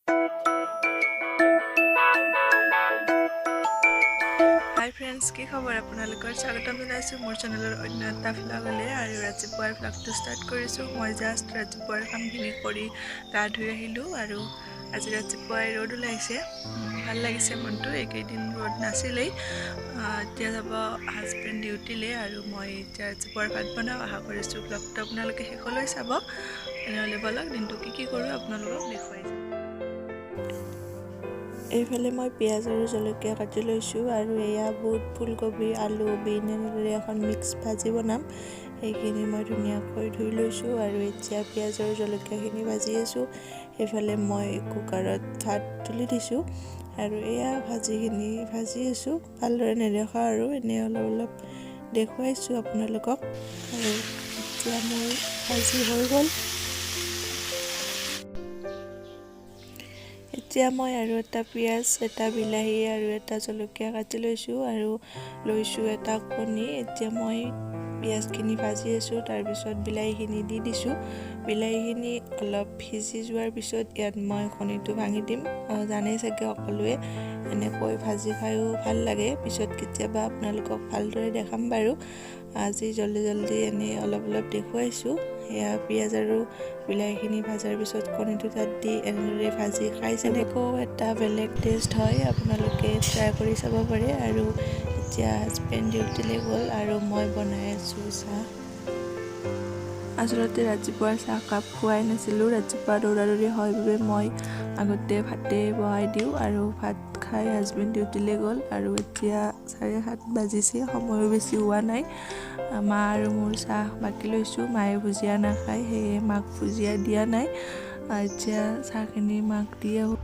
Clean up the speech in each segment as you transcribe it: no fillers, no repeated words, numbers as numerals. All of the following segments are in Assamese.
হাই ফ্ৰেণ্ডছ, কি খবৰ আপোনালোকৰ? স্বাগতম জনাইছোঁ মোৰ চেনেলৰ অন্য এটা ভ্লগলৈ। আৰু ৰাতিপুৱাৰ ভ্লগটো ষ্টাৰ্ট কৰিছোঁ। মই জাষ্ট ৰাতিপুৱাৰ কামখিনি কৰি গা ধুই আহিলোঁ আৰু আজি ৰাতিপুৱাই ৰ'দ ওলাইছে, ভাল লাগিছে মনটো। এইকেইদিন ৰ'দ নাছিলেই। এতিয়া যাব হাজবেণ্ড ডিউটিলৈ আৰু মই এতিয়া ৰাতিপুৱাৰ ভাত বনাওঁ। আশা কৰিছোঁ ভ্লগটো আপোনালোকে শেষলৈ চাব। তেনেহ'লে ব'লক দিনটো কি কৰোঁ আপোনালোকক দেখুৱাই যাম। এইফালে মই পিঁয়াজ আৰু জলকীয়া কাটি লৈছোঁ আৰু এয়া বুট, ফুলকবি, আলু, বিন এনেদৰে এখন মিক্স ভাজি বনাম। সেইখিনি মই ধুনীয়াকৈ ধুই লৈছোঁ আৰু এতিয়া পিঁয়াজ আৰু জলকীয়াখিনি ভাজি আছোঁ। সেইফালে মই কুকাৰত ভাত তুলি দিছোঁ আৰু এয়া ভাজিখিনি ভাজি আছোঁ। ভালদৰে নেদেখা আৰু এনেই অলপ দেখুৱাইছোঁ আপোনালোকক। আৰু এতিয়া মোৰ ভাজি হৈ গ'ল। এতিয়া মই আৰু এটা পিঁয়াজ, এটা বিলাহী আৰু এটা জলকীয়া কাটি লৈছোঁ আৰু লৈছোঁ এটা কণী। এতিয়া মই পিঁয়াজখিনি ভাজি আছোঁ, তাৰপিছত বিলাহীখিনি দি দিছোঁ। বিলাহীখিনি অলপ সিজি যোৱাৰ পিছত ইয়াত মই কণীটো ভাঙি দিম। জানেই চাগে সকলোৱে এনেকৈ ভাজি খায়ো ভাল লাগে। পিছত কেতিয়াবা আপোনালোকক ভালদৰে দেখাম বাৰু। আজি জল্দি এনেই অলপ দেখুৱাইছোঁ। এয়া পিঁয়াজ আৰু বিলাহীখিনি ভাজাৰ পিছত কণীটো তাত দি এনেদৰে ভাজি খাই যেনেকৈও এটা বেলেগ টেষ্ট হয়, আপোনালোকে ট্ৰাই কৰি চাব পাৰে। আৰু এতিয়া হাজবেণ্ড ডিউটিলৈ গ'ল আৰু মই বনাই আছোঁ চাহ। আচলতে ৰাতিপুৱাৰ চাহকাপ খোৱাই নাছিলোঁ। ৰাতিপুৱা দৌৰা-দৌৰি হয় বাবে মই আগতে ভাতে বহাই দিওঁ আৰু ভাত খাই হাজবেণ্ড ডিউটিলৈ গ'ল আৰু এতিয়া 7:30 বাজিছে, সময়ো বেছি হোৱা নাই। মা আৰু মোৰ চাহ বাকি লৈছোঁ। মায়ে ভুজিয়া নাখায়, সেয়ে মাক ভুজিয়া দিয়া নাই। এতিয়া চাহখিনি মাক দি আহোঁ।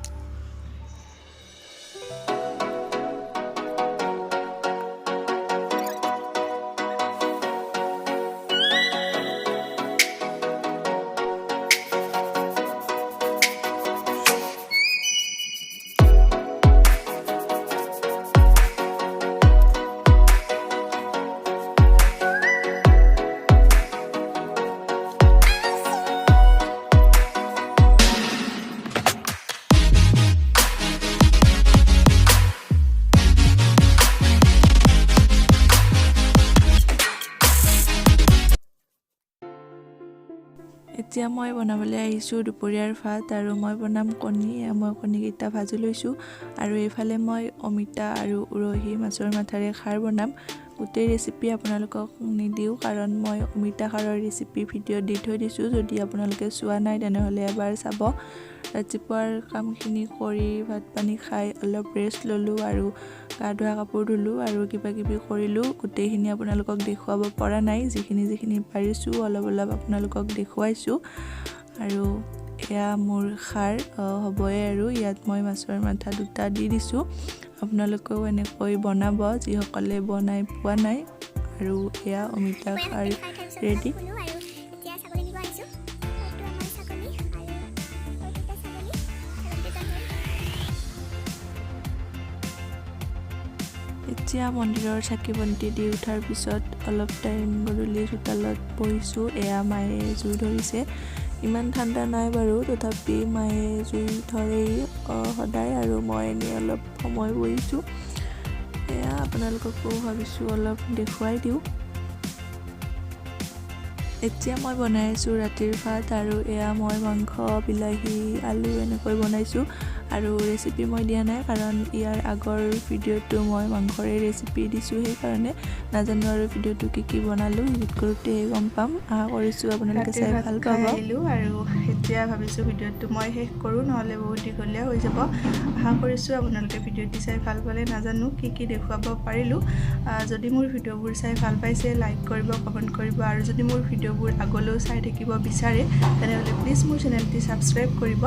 এতিয়া মই বনাবলৈ আহিছোঁ দুপৰীয়াৰ ভাত আৰু মই বনাম কণী। মই কণীকেইটা ভাজি লৈছোঁ আৰু এইফালে মই অমিতা আৰু উৰহি মাছৰ মাথাৰে খাৰ বনাম। গোটেই ৰেচিপি আপোনালোকক নিদিওঁ, কাৰণ মই অমিতা খাৰৰ ৰেচিপি ভিডিঅ' দি থৈ দিছোঁ। যদি আপোনালোকে চোৱা নাই তেনেহ'লে এবাৰ চাব। ৰাতিপুৱাৰ কামখিনি কৰি ভাত পানী খাই অলপ ৰেষ্ট ল'লোঁ আৰু গা ধোৱা কাপোৰ ধুলোঁ আৰু কিবাকিবি কৰিলোঁ। গোটেইখিনি আপোনালোকক দেখুৱাব পৰা নাই, যিখিনি পাৰিছোঁ অলপ আপোনালোকক দেখুৱাইছোঁ। আৰু এয়া মোৰ খাৰ হ'বই আৰু ইয়াত মই মাছৰ মাথা 2টা দি দিছোঁ। আপোনালোকেও এনেকৈ বনাব যিসকলে বনাই পোৱা নাই। আৰু এয়া অমিতা খাৰ ৰেডি। এতিয়া মন্দিৰৰ চাকি বন্তি দি উঠাৰ পিছত অলপ টাইম গধূলি চোতালত বহিছোঁ। এয়া মায়ে জুই ধৰিছে। ইমান ঠাণ্ডা নাই বাৰু, তথাপি মায়ে জুই ধৰেই সদায় আৰু মই এনেই অলপ সময় বহিছোঁ। এয়া আপোনালোককো ভাবিছোঁ অলপ দেখুৱাই দিওঁ। এতিয়া মই বনাই আছোঁ ৰাতিৰ ভাত আৰু এয়া মই মাংস, বিলাহী, আলু এনেকৈ বনাইছোঁ। আৰু ৰেচিপি মই দিয়া নাই, কাৰণ ইয়াৰ আগৰ ভিডিঅ'টো মই মাংসৰে ৰেচিপি দিছোঁ, সেইকাৰণে নাজানো আৰু ভিডিঅ'টো কি বনালোঁ। এডিট কৰোঁতেহে গম পাম। আশা কৰিছোঁ আপোনালোকে চাই ভাল পাব। আৰু এতিয়া ভাবিছোঁ ভিডিঅ'টো মই শেষ কৰোঁ, নহ'লে বহুত দীঘলীয়া হৈ যাব। আশা কৰিছোঁ আপোনালোকে ভিডিঅ'টি চাই ভাল পালে। নাজানো কি দেখুৱাব পাৰিলোঁ। যদি মোৰ ভিডিঅ'বোৰ চাই ভাল পাইছে লাইক কৰিব, কমেণ্ট কৰিব। আৰু যদি মোৰ ভিডিঅ'বোৰ আগলৈও চাই থাকিব বিচাৰে তেনেহ'লে প্লিজ মোৰ চেনেলটি ছাবস্ক্ৰাইব কৰিব।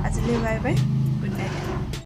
আজিলৈ বাই বাই।